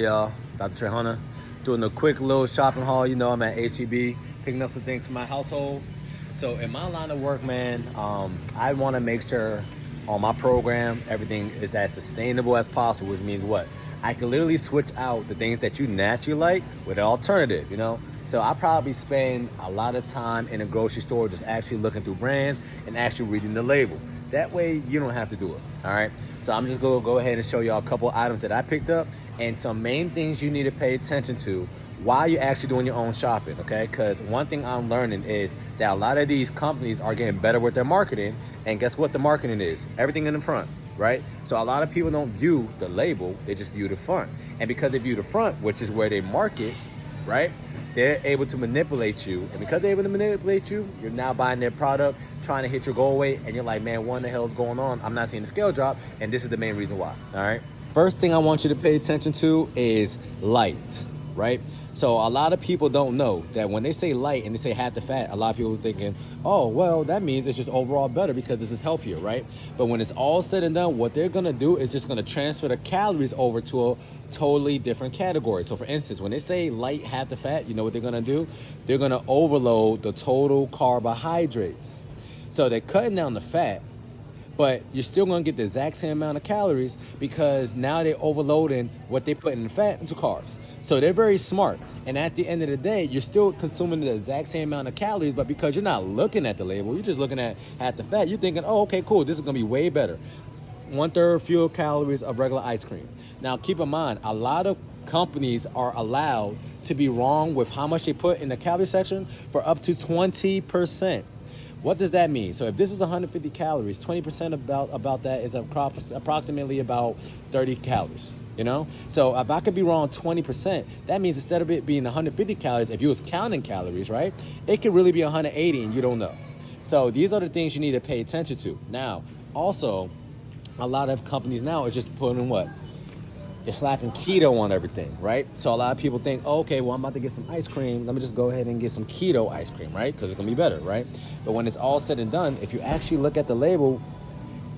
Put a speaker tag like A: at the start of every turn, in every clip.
A: Y'all, Dr.Trehunna, doing a quick little shopping haul. You know, I'm at HEB picking up some things for my household. So in my line of work, man, I want to make sure on my program everything is as sustainable as possible, which means what? I can literally switch out the things that you naturally like with an alternative, you know? So I probably spend a lot of time in a grocery store just actually looking through brands and actually reading the label. That way you don't have to do it, all right? So I'm just gonna go ahead and show y'all a couple items that I picked up and some main things you need to pay attention to while you're actually doing your own shopping, okay? Because one thing I'm learning is that a lot of these companies are getting better with their marketing, and guess what the marketing is? Everything in the front, right? So a lot of people don't view the label, they just view the front. And because they view the front, which is where they market, right? They're able to manipulate you. And because they're able to manipulate you, you're now buying their product, trying to hit your goal weight, and you're like, man, what the hell is going on? I'm not seeing the scale drop, and this is the main reason why, all right? First thing I want you to pay attention to is light, right? So a lot of people don't know that when they say light and they say half the fat, a lot of people are thinking, oh, well, that means it's just overall better because this is healthier, right? But when it's all said and done, what they're gonna do is just gonna transfer the calories over to a totally different category. So for instance, when they say light, half the fat, you know what they're gonna do? They're gonna overload the total carbohydrates. So they're cutting down the fat, but you're still gonna get the exact same amount of calories because now they're overloading what they put in the fat into carbs. So they're very smart. And at the end of the day, you're still consuming the exact same amount of calories, but because you're not looking at the label, you're just looking at the fat, you're thinking, oh, okay, cool, this is gonna be way better. 1/3 fewer calories of regular ice cream. Now, keep in mind, a lot of companies are allowed to be wrong with how much they put in the calorie section for up to 20%. What does that mean? So if this is 150 calories, 20% about that is approximately about 30 calories, you know? So if I could be wrong 20%, that means instead of it being 150 calories, if you was counting calories, right, it could really be 180 and you don't know. So these are the things you need to pay attention to. Now, also, a lot of companies now are just putting what? They're slapping keto on everything, right? So a lot of people think, oh, okay, well, I'm about to get some ice cream. Let me just go ahead and get some keto ice cream, right? Because it's going to be better, right? But when it's all said and done, if you actually look at the label,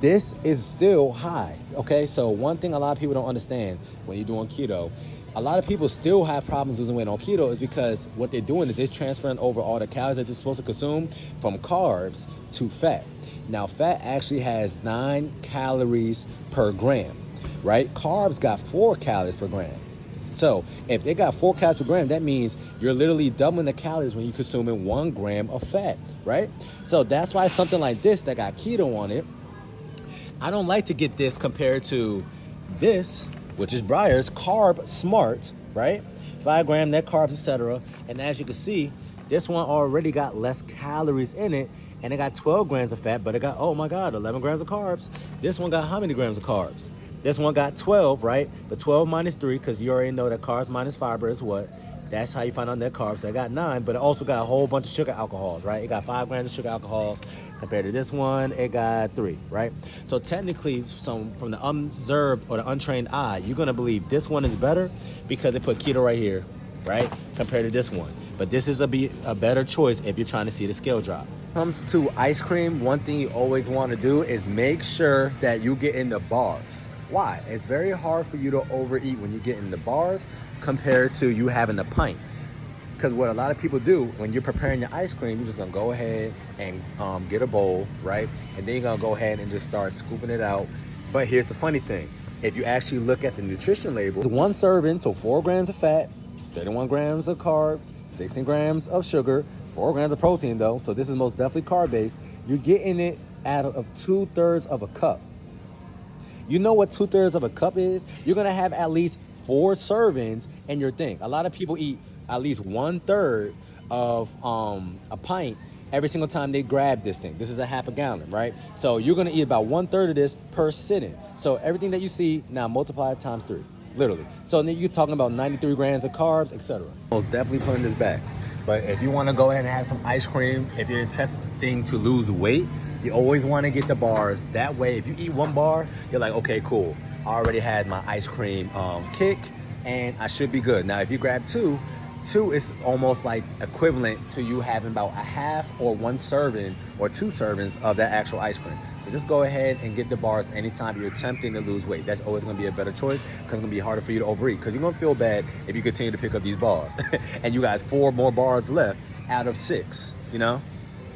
A: this is still high, okay? So one thing a lot of people don't understand when you're doing keto, a lot of people still have problems losing weight on keto is because what they're doing is they're transferring over all the calories that they're supposed to consume from carbs to fat. Now, fat actually has 9 calories per gram. Right? Carbs got 4 calories per gram. So if they got 4 calories per gram, that means you're literally doubling the calories when you're consuming 1 gram of fat, right? So that's why something like this that got keto on it, I don't like to get this compared to this, which is Breyer's Carb Smart, right? 5 gram net carbs, etc. And as you can see, this one already got less calories in it, and it got 12 grams of fat, but it got, oh my God, 11 grams of carbs. This one got how many grams of carbs? This one got 12, right? But 12 minus 3, because you already know that carbs minus fiber is what? That's how you find out net carbs. So I got 9, but it also got a whole bunch of sugar alcohols, right? It got 5 grams of sugar alcohols compared to this one. It got 3, right? So technically, from the unobserved or the untrained eye, you're gonna believe this one is better because they put keto right here, right? Compared to this one. But this is a better choice if you're trying to see the scale drop. When it comes to ice cream, one thing you always want to do is make sure that you get in the bars. Why? It's very hard for you to overeat when you get in the bars compared to you having a pint. Because what a lot of people do when you're preparing your ice cream, you're just gonna go ahead and get a bowl, right? And then you're gonna go ahead and just start scooping it out. But here's the funny thing. If you actually look at the nutrition label, it's 1 serving, so 4 grams of fat, 31 grams of carbs, 16 grams of sugar, 4 grams of protein though, so this is most definitely carb-based. You're getting it out of 2/3 of a cup. You know what 2/3 of a cup is? You're gonna have at least 4 servings in your thing. A lot of people eat at least 1/3 of a pint every single time they grab this thing. This is a half a gallon, right? So you're gonna eat about 1/3 of this per sitting. So everything that you see, now multiply it times 3, literally. So then you're talking about 93 grams of carbs, etc. Most definitely putting this back. But if you wanna go ahead and have some ice cream, if you're attempting to lose weight, you always wanna get the bars. That way, if you eat 1 bar, you're like, okay, cool. I already had my ice cream kick, and I should be good. Now, if you grab 2, 2 is almost like equivalent to you having about a half or 1 serving or 2 servings of that actual ice cream. So just go ahead and get the bars anytime you're attempting to lose weight. That's always going to be a better choice because it's going to be harder for you to overeat, because you're going to feel bad if you continue to pick up these bars and you got 4 more bars left out of 6, you know?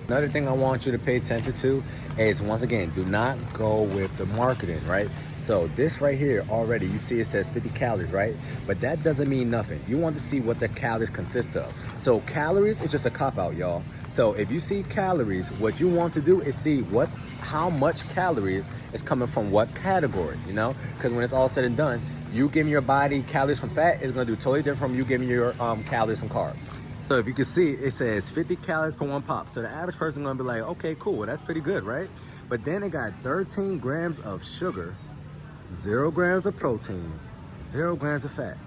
A: Another thing I want you to pay attention to is, once again, do not go with the marketing, right? So this right here already, you see it says 50 calories, right? But that doesn't mean nothing. You want to see what the calories consist of. So calories is just a cop-out, y'all. So if you see calories, what you want to do is see how much calories is coming from what category, you know? Because when it's all said and done, you giving your body calories from fat is going to do totally different from you giving your calories from carbs. So if you can see, it says 50 calories per 1 pop. So the average person is gonna be like, okay, cool, well, that's pretty good, right? But then it got 13 grams of sugar, 0 grams of protein, 0 grams of fat.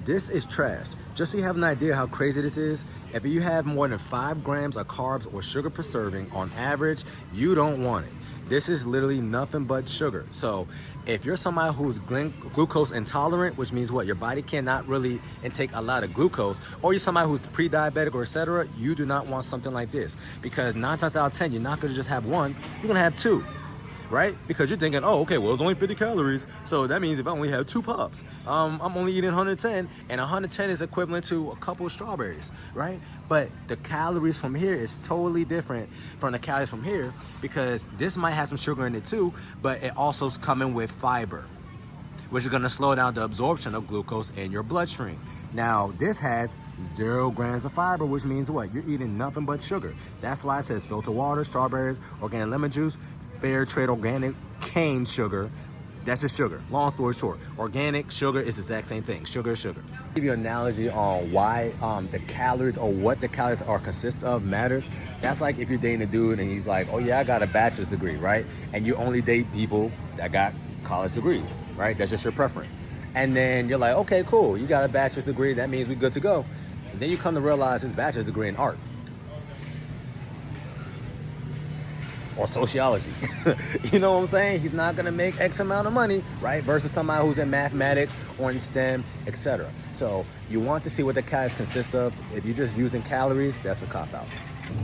A: This is trash. Just so you have an idea how crazy this is, if you have more than 5 grams of carbs or sugar per serving, on average, you don't want it. This is literally nothing but sugar. So if you're somebody who's glucose intolerant, which means what? Your body cannot really intake a lot of glucose, or you're somebody who's pre-diabetic or etc., you do not want something like this, because 9 times out of 10, you're not gonna just have 1, you're gonna have 2. Right? Because you're thinking, oh, okay, well, it's only 50 calories. So that means if I only have 2 pops, I'm only eating 110, and 110 is equivalent to a couple of strawberries, right? But the calories from here is totally different from the calories from here, because this might have some sugar in it too, but it also is coming with fiber, which is gonna slow down the absorption of glucose in your bloodstream. Now, this has 0 grams of fiber, which means what? You're eating nothing but sugar. That's why it says filtered water, strawberries, organic lemon juice, fair trade organic cane sugar. That's just sugar. Long story short, organic sugar is the exact same thing. Sugar is sugar. I'll give you an analogy on why the calories, or what the calories are consist of, matters. That's like if you're dating a dude and he's like, oh yeah, I got a bachelor's degree, right? And you only date people that got college degrees, right? That's just your preference. And then you're like, okay, cool, you got a bachelor's degree, that means we're good to go. And then you come to realize his bachelor's degree in art or sociology. You know what I'm saying? He's not gonna make X amount of money, right? Versus somebody who's in mathematics or in STEM, etc. So you want to see what the calories consist of. If you're just using calories, that's a cop-out.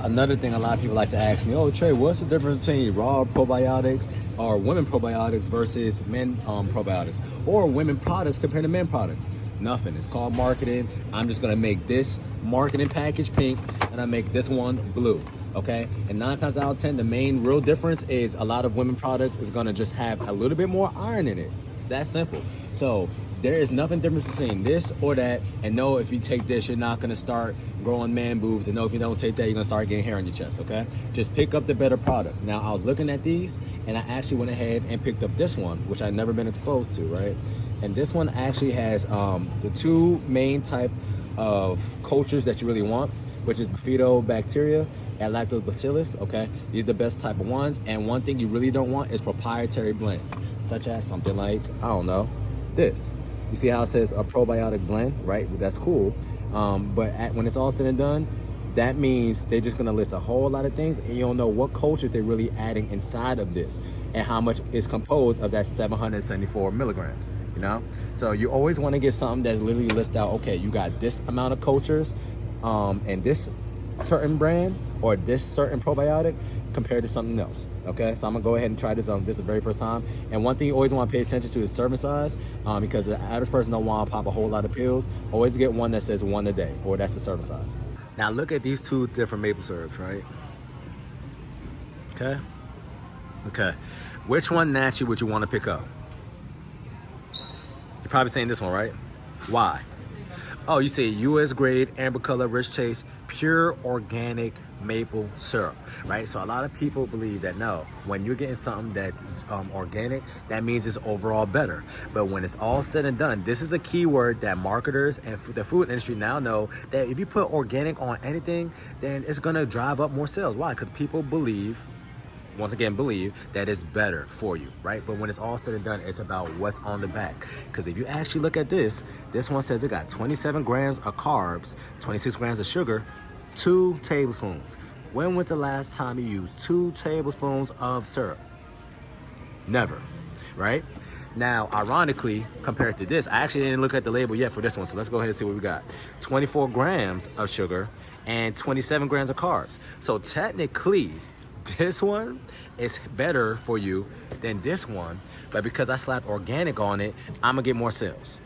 A: Another thing a lot of people like to ask me, oh, Trey, what's the difference between raw probiotics or women probiotics versus men probiotics, or women products compared to men products? Nothing. It's called marketing. I'm just gonna make this marketing package pink and I make this one blue, okay? And 9 times out of 10, the main real difference is a lot of women products is gonna just have a little bit more iron in it. It's that simple. So there is nothing different between this or that. And no, if you take this, you're not gonna start growing man boobs. And no, if you don't take that, you're gonna start getting hair on your chest, okay? Just pick up the better product. Now, I was looking at these and I actually went ahead and picked up this one, which I've never been exposed to, right? And this one actually has the 2 main type of cultures that you really want, which is bifidobacteria and lactobacillus, okay? These are the best type of ones. And one thing you really don't want is proprietary blends, such as something like, I don't know, this. You see how it says a probiotic blend, right? That's cool. But when it's all said and done, that means they're just gonna list a whole lot of things and you don't know what cultures they're really adding inside of this and how much is composed of that 774 milligrams, you know? So you always wanna get something that's literally listed out, okay, you got this amount of cultures and this certain brand or this certain probiotic compared to something else, okay? So I'm gonna go ahead and try this on. This is the very first time. And one thing you always wanna pay attention to is serving size, because the average person don't wanna pop a whole lot of pills. Always get one that says 1 a day, or that's the serving size. Now look at these 2 different maple syrups, right? Okay. Which one naturally would you wanna pick up? You're probably saying this one, right? Why? Oh, you say US grade, amber color, rich taste, pure organic maple syrup, right? So a lot of people believe that no, when you're getting something that's organic, that means it's overall better. But when it's all said and done, this is a key word that marketers and the food industry now know, that if you put organic on anything, then it's gonna drive up more sales. Why? Because people believe that it's better for you, right? But when it's all said and done, it's about what's on the back. Because if you actually look at this one says it got 27 grams of carbs, 26 grams of sugar, 2 tablespoons. When was the last time you used 2 tablespoons of syrup? Never, right? Now, ironically, compared to this, I actually didn't look at the label yet for this one. So let's go ahead and see what we got. 24 grams of sugar and 27 grams of carbs. So technically, this one is better for you than this one. But because I slapped organic on it, I'm gonna get more sales.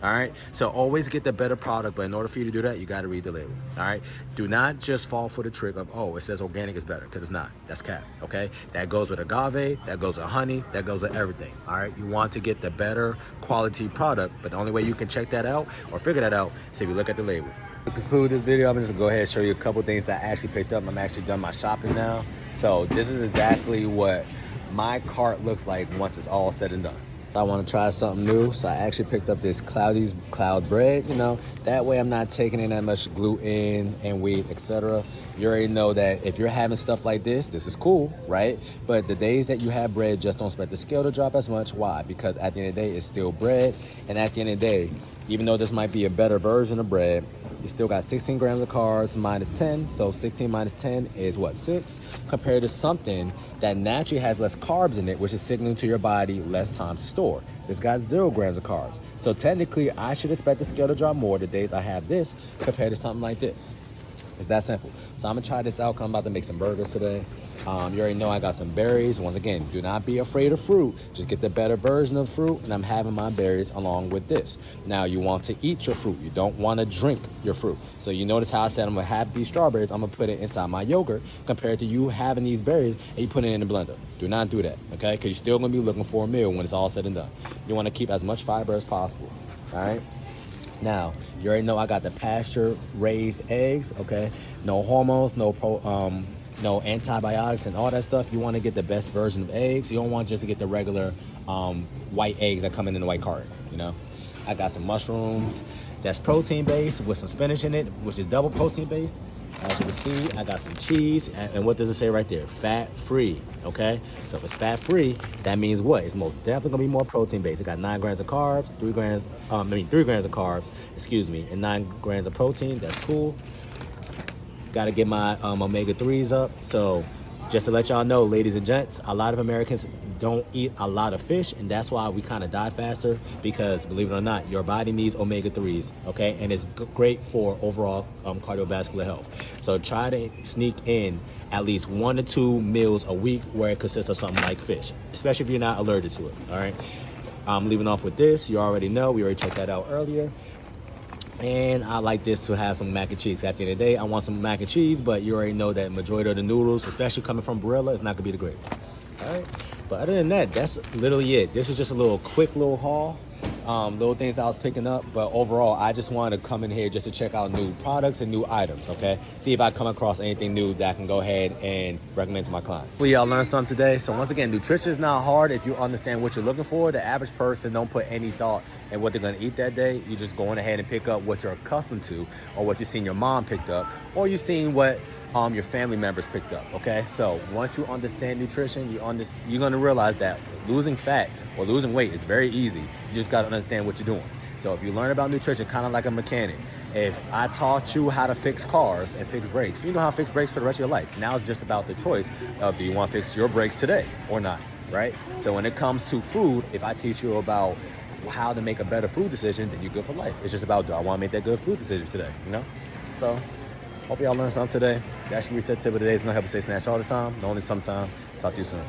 A: All right, so always get the better product, but in order for you to do that, you got to read the label. All right, do not just fall for the trick of, oh, it says organic is better, because it's not. That's cap. Okay, that goes with agave, that goes with honey, that goes with everything. All right, you want to get the better quality product, but the only way you can check that out or figure that out is if you look at the label. To conclude this video, I'm just gonna go ahead and show you a couple things that I actually picked up. I'm actually done my shopping now, so this is exactly what my cart looks like once it's all said and done. I want to try something new, so I actually picked up this cloud bread. You know, that way I'm not taking in that much gluten and wheat, etc. You already know that if you're having stuff like this is cool, right? But the days that you have bread, just don't expect the scale to drop as much. Why? Because at the end of the day, it's still bread, and at the end of the day, even though this might be a better version of bread, you still got 16 grams of carbs minus 10. So 16 minus 10 is what, 6? Compared to something that naturally has less carbs in it, which is signaling to your body less time to store. This got 0 grams of carbs. So technically, I should expect the scale to drop more the days I have this compared to something like this. It's that simple. So I'm gonna try this out, 'cause I'm about to make some burgers today. You already know I got some berries. Once again, do not be afraid of fruit. Just get the better version of fruit, and I'm having my berries along with this. Now, you want to eat your fruit. You don't want to drink your fruit. So you notice how I said I'm gonna have these strawberries, I'm gonna put it inside my yogurt, compared to you having these berries and you put it in the blender. Do not do that, okay? Because you're still gonna be looking for a meal when it's all said and done. You want to keep as much fiber as possible, all right? Now, you already know I got the pasture-raised eggs, okay? No hormones, no antibiotics and all that stuff. You want to get the best version of eggs. You don't want just to get the regular white eggs that come in the white carton, you know? I got some mushrooms that's protein-based with some spinach in it, which is double protein-based. As you can see, I got some cheese, and what does it say right there? Fat-free, okay? So if it's fat-free, that means what? It's most definitely gonna be more protein-based. It got 9 grams of carbs, 3 grams of carbs, and 9 grams of protein. That's cool. Got to get my omega-3s up. So just to let y'all know, ladies and gents, a lot of Americans don't eat a lot of fish, and that's why we kind of die faster, because believe it or not, your body needs omega-3s, okay? And it's great for overall cardiovascular health. So try to sneak in at least 1 to 2 meals a week where it consists of something like fish, especially if you're not allergic to it, all right? I'm leaving off with this. You already know. We already checked that out earlier. And I like this to have some mac and cheese. At the end of the day, I want some mac and cheese, but you already know that majority of the noodles, especially coming from Barilla, is not gonna be the greatest. All right, but other than that, that's literally it. This is just a quick little haul. Little things I was picking up, but overall, I just wanted to come in here just to check out new products and new items, okay? See if I come across anything new that I can go ahead and recommend to my clients. Well, y'all learned something today. So once again, nutrition is not hard if you understand what you're looking for. The average person don't put any thought in what they're gonna eat that day. You just going ahead and pick up what you're accustomed to, or what you've seen your mom picked up, or you've seen what your family members picked up, okay? So once you understand nutrition, you're gonna realize that losing fat or losing weight is very easy. You just gotta understand what you're doing. So if you learn about nutrition, kind of like a mechanic, if I taught you how to fix cars and fix brakes, you know how to fix brakes for the rest of your life. Now it's just about the choice of, do you want to fix your brakes today or not, right? So when it comes to food, if I teach you about how to make a better food decision, then you're good for life. It's just about, do I want to make that good food decision today, you know? So hopefully y'all learned something today. That's your reset tip of the day. It's gonna help you stay snatched all the time, not only sometime. Talk to you soon.